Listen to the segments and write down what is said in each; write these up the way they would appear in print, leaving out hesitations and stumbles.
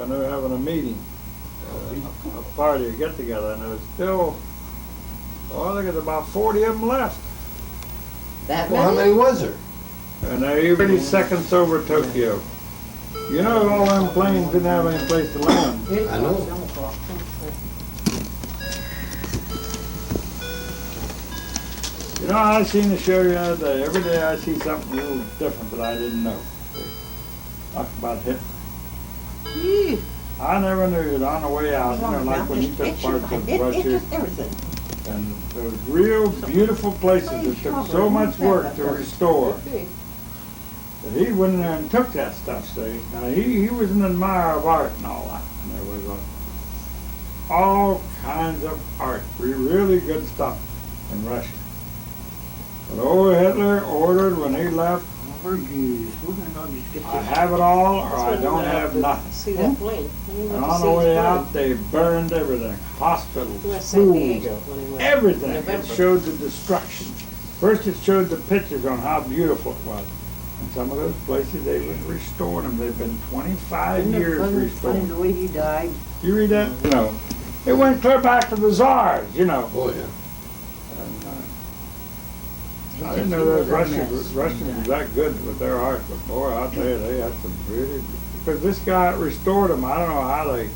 and they were having a meeting, a party, a get-together, and there was still, I think it's about 40 of them left. That Well, how many? many was there? And they're 30 seconds over Tokyo. You know, all them planes didn't have any place to land. I know. You know, I seen the show the other day. Every day I see something a little different that I didn't know. Talk about Hitler. Ew. I never knew it on the way out, you know, like when he took parts of It's Russia just everything. and those real beautiful places that took so much work to restore. That he went in there and took that stuff, see. Now, he was an admirer of art and all that. And there was all kinds of art, really good stuff in Russia. But old Hitler ordered when he left, I have it all or I don't have nothing. See that plane? And on the way out, they burned everything. Hospitals, San schools, Diego when he went. everything. It November. showed the destruction. First it showed the pictures on how beautiful it was. And some of those places, they restored them. They've been 25 years Funny restored. the way he died. You read that? You know, it went clear back to the czars, you know. Oh, yeah. And, I didn't know those Russians was that good with their art, but boy, I'll tell you, they had some really, because this guy restored them. I don't know how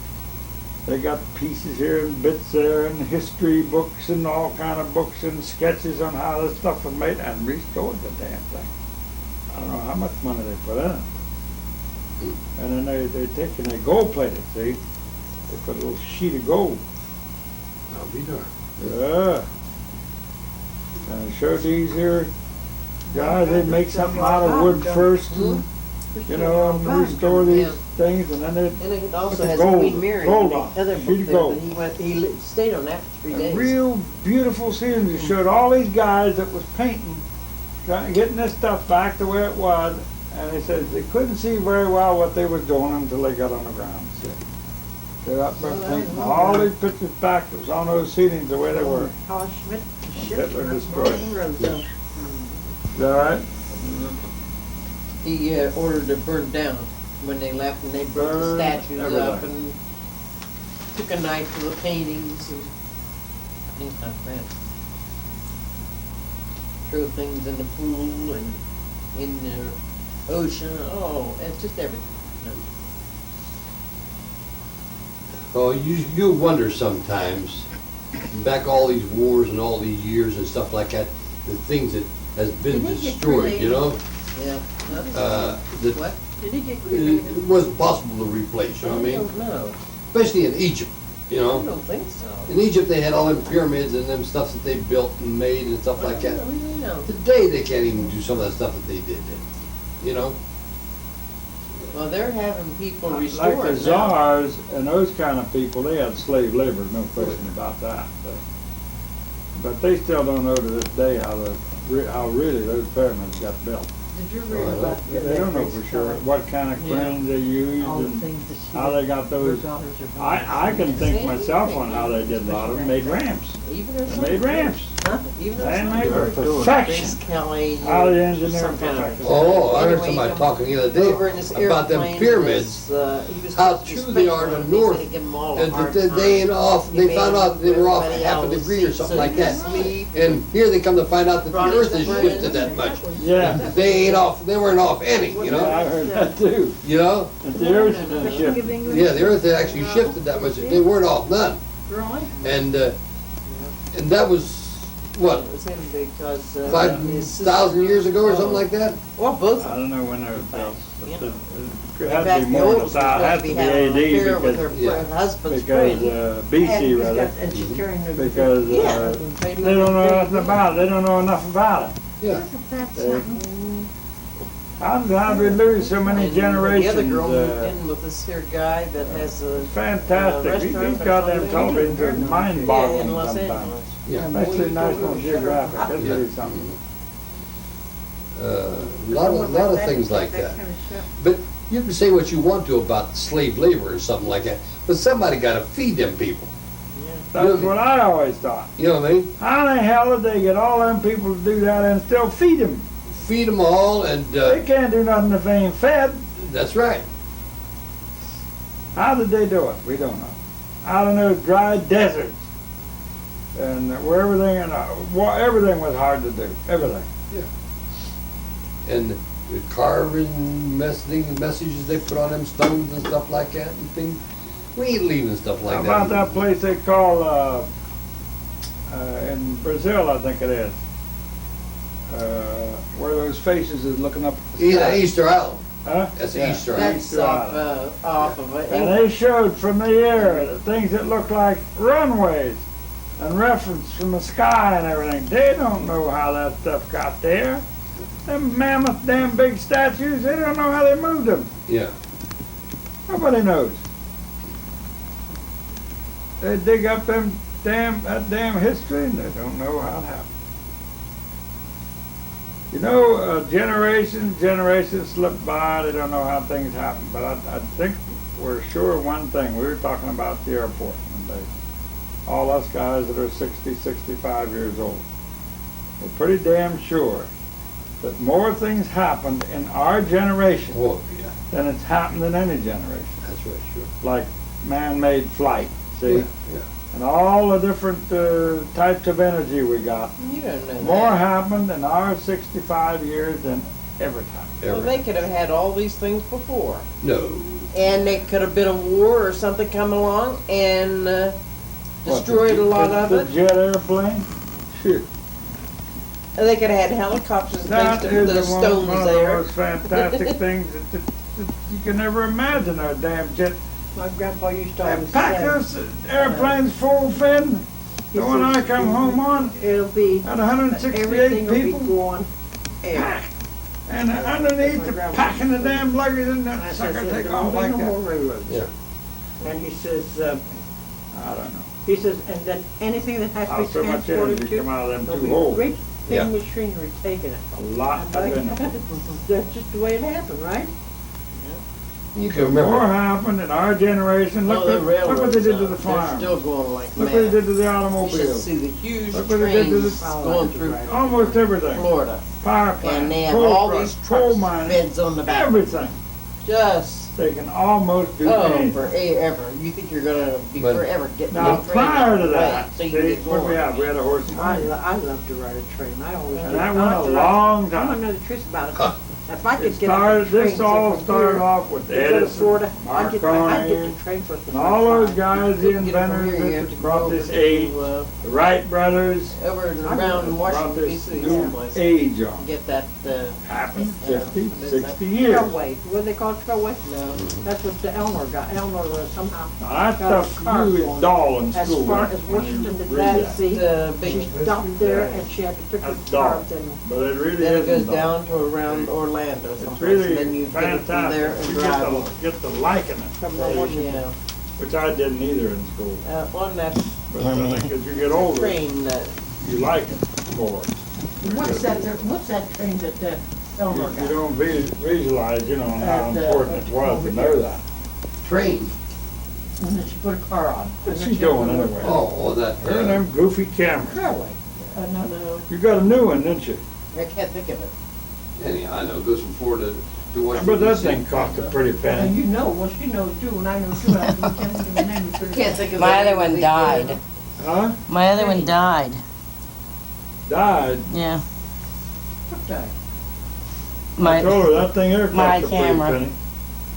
they got pieces here and bits there and history books and all kind of books and sketches on how this stuff was made and restored the damn thing. I don't know how much money they put in it. And then they take and they gold plate it, see? They put a little sheet of gold. I'll be darned. Yeah. And it showed these here guys, they make something out of wood first, and, you know, and restore these things, and then they And it put also the has gold, Queen Mary gold in on the other it, book sheet of there, gold. but he stayed on that for 3 days. Real beautiful scenes. It showed all these guys that was painting, getting this stuff back the way it was, and they said they couldn't see very well what they were doing until they got on the ground. See? They're up there painting all these pictures back. It was on those ceilings the way they were. How Schmidt Hitler destroyed. Roosevelt. Is that right? He ordered it burned down when they left, and they broke the Burned statues up everything. and took a knife to the paintings and things like that. Throw things in the pool and in the ocean. Oh, it's just everything. Oh, you wonder sometimes, back all these wars and all these years and stuff like that, the things that has been Didn't he get destroyed, you know? Yeah. That What? Did he get it cremated? wasn't possible to replace, you know what I I mean? don't know. Especially in Egypt, you I know? don't think so. In Egypt, they had all them pyramids and them stuff that they built and made and stuff like I that. don't really know. Today, they can't even do some of that stuff that they did, you know? Well, they're having people Like restore the it now. czars and those kind of people, they had slave labor, no question about that. But they still don't know to this day how really those pyramids got built. Did you Well, read about the They don't know for sure what kind of cranes they used all the and things that she how they got those. her daughters are I can think myself on how they did a lot of them, made ramps. Even or They something. made ramps. Huh? Even or They something. made They're perfection. Grace Kelly. How the engineer some kind of- perfected. Oh, I heard Anyway, somebody he talking the other day over in his about them airplane pyramids. was, he was how supposed to be true they are special, to and north, they give him all a And hard that they ain't time. off, He they made found them out they were off everybody half a else degree or see, something so like he that. could sleep. And here they come to find out that the Brought earth his has friends. shifted that much. Yeah, They ain't off, they weren't off any, you yeah, know? I heard that too. You know? That the ocean had King of shifted. England? Yeah, the earth had actually shifted that much, they weren't off none. Really? And that was, what, It was him because his 5,000 years ago or something like that? Well, both I of them. don't know when they were built. You It know. it In had to fact, be the more than oldest was 1,000, it supposed has to to be be having an AD affair with her Yeah. husband's because friend. BC rather, And she's carrying the. because Yeah. they don't know nothing about it, they don't know enough about it. Yeah. Isn't that They- something? How did we lose so many And generations? The other girl moved in with this here guy that has a Fantastic, these restaurant goddamn or televisions are something. mind-boggling Yeah, in Los sometimes. Angeles. Yeah. Especially National Geographic, that's Yeah. really something. A lot of things like that. kind of stuff. But you can say what you want to about slave labor or something like that, but somebody gotta feed them people. That's what I always thought. You know what I mean? How the hell did they get all them people to do that and still feed them? Feed them all and, They can't do nothing if they ain't fed. that's right. How did they do it? We don't know. Out in those dry deserts, and where everything was hard to do. Everything. And the carving messages they put on them stones and stuff like that and things. We ain't leaving stuff like How that. about that place they call in Brazil? I think it is. Where those faces is looking up at the sky. Easter Island. Huh? That's Yeah. Easter Island. That's off of it. And they showed from the air things that looked like runways and reference from the sky and everything. They don't know how that stuff got there. Them mammoth damn big statues, they don't know how they moved them. Yeah. Nobody knows. They dig up that damn history and they don't know how it happened. You know, generations slip by, they don't know how things happen. But I think we're sure of one thing. We were talking about the airport one day. All us guys that are 60, 65 years old. We're pretty damn sure that more things happened in our generation Oh, yeah. than it's happened in any generation. That's right, sure. Like man-made flight, see? Yeah. And all the different types of energy we got. You don't know More that. happened in our 65 years than every time. Well, they could have had all these things before. No. And there could have been a war or something come along and destroyed a lot of The it. jet airplane? Shoot. And they could have had helicopters and That things to is put the one of stones the there. most fantastic things that you can never imagine. A damn jet. My grandpa used to They always pack say, those airplanes full fin. The one I come home on it'll be, had 168 everything will be people. going air. Packed. And underneath the packing the damn luggage and that I sucker said, take there off won't be like no more that. railroads. Yeah. And he says, I don't know. he says, and then anything that has How to be so much transported energy come to, out of them there'll two be holes. great Yeah. big machinery taking it. A lot of energy. That's just the way it happened, right? You can More remember. happened in our generation. Oh, the Look what they did to the They're farm. still going like Look what they mad. did to the You should automobile. see the huge Look what they did to trains the- going through Almost everything. Florida. Power plant, And they have coal all trucks, these coal trucks, mines, beds on the back. everything. Just, They can almost do oh, anything. forever. You think you're gonna be But- forever getting Now, on train prior to all the way that, so you can see, get what do we going. have? We had a horse and buggy. I love to ride a train. I always And do. that I went like a to ride- long I want to time. know the truth about it. If I could It get on started, a train, this all from started here off with to go to Edison, Florida, I'd get Marconi, the train for and all those guys, the Couldn't get it from inventors here, you have to that go brought over this to, age, the Wright brothers, over and I around in brought Washington this DC new someplace. age on. Get that, Happened Yeah. 50, 60 years. Trailway. What do they call it, trailway? no. That's what the Elmer got. Elmer somehow. Now, that got a stuff car you was going dull in As school. far when as you Washington to read that. D.C. The She big, stopped there and she had to pick her That's car dull. up and But it really then it isn't goes dull. down to around Orlando It's someplace, really and then you get it from there fantastic. and You drive on. get to liking it, from the See, Washington. Yeah, which I didn't either in school. on that But as you get older, train, you like it more. What's that train that Elmer You got? don't visualize, you know, how At, important it was over to know here. that. Train. And then she put a car on. What's And she then had to doing go anyway? Oh, that. Her and them goofy cameras. Trailway. No. no, You got a new one, didn't you? I can't think of it. Anyhow, I know, it goes from Florida to Washington. But that DC. thing cost a pretty And penny. you know, well, she knows too, and I know too, and I can't think of the name. Can't think of My it. other one died. Huh? My other one died. Died. Yeah. What the? I My told her that thing there my cost a pretty camera. penny.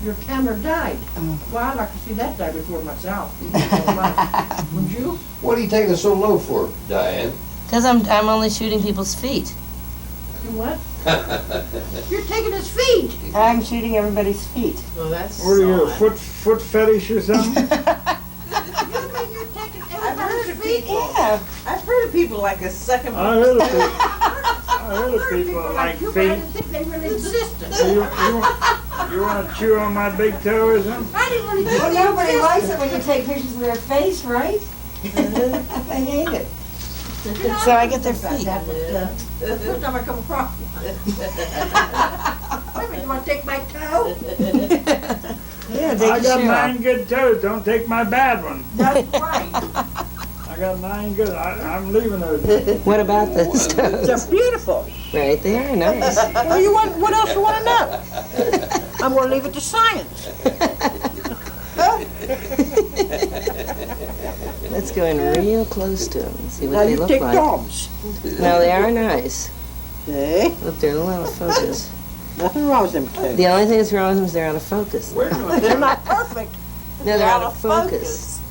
Your camera died. Oh. Well, I'd like to see that die before myself. Would you? What are you taking it so low for, Diane? Because I'm only shooting people's feet. You what? You're taking his feet. I'm shooting everybody's feet. Well, that's What are you, a solid. foot fetish or something? You mean you're taking I've heard everybody's of feet? people. Yeah. I've heard of people like a second. I heard of people, I heard of people that like you, but I feet. didn't think they really existed. You want to chew on my big toe or something? I didn't really think Well, they nobody existed. likes it when you take pictures of their face, right? They hate it. You know, So I get their about feet. that, but, the first time I come across one. Wait a minute, you want to take my toe? Yeah, take I your got shoe 9 off. good toes, don't take my bad one. That's right. I got 9 good, I'm leaving those. What about this? They're beautiful. Right there, nice. Well, you want, what else you want to know? I'm going to leave it to science. Huh? Let's go in real close to them and see Now what they you look take like. dogs. No, they are nice. See? Look, they're a little out of focus. Nothing wrong with them kids. The only thing that's wrong with them is they're out of focus. We're gonna They're not perfect. No, they're out of focus.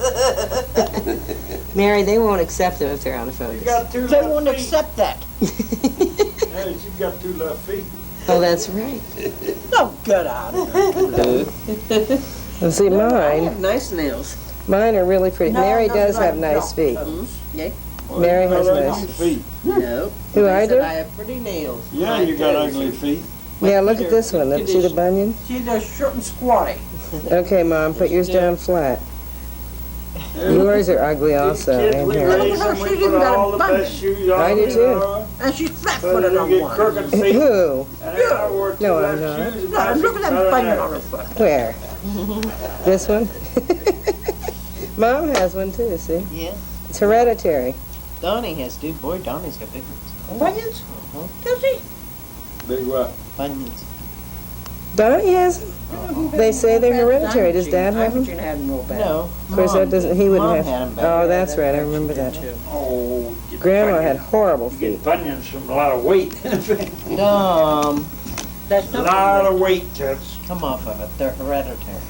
Mary, they won't accept them if they're out of You focus. got two They won't left feet. accept that. Hey, you got two left feet. Oh, that's right. No, get out of here. And see, I mine, have nice nails. mine are really pretty. No, Mary those does are have nice not feet. toes. Yeah. Well, Mary you got has ugly nice- feet. No. Who, They I said do? I have pretty nails. Yeah, My you got toes ugly are- feet. Yeah, look at this one. See the bunion? See, they're short and squatty. Okay, Mom, put yours down flat. Yours are ugly also. These kids, ain't we they? raise them, She's we even put got a all the bunion. best shoes on. I do you too. know, And she's So flat-footed they on get one. crooked feet. Who? And I wore two No, I'm left not. shoes. and No, my look feet at that better bunion than on her that. foot. Where? This one? Mom has one too, see? Yeah, It's hereditary. Donnie has two. Boy, Donnie's got big ones. Bunions? Uh-huh. Does he? Big what? Bunions. Donnie has them. They say they're hereditary. Does Dad have them? I had them real bad. No. Of course, that doesn't. He wouldn't Mom have. had 'em back Oh, there. that's right. I remember that. Oh. get Grandma had bunions. horrible You feet. get bunions from a lot of weight. Dumb. That's A not lot of weight, Toots. Come off of it. They're hereditary.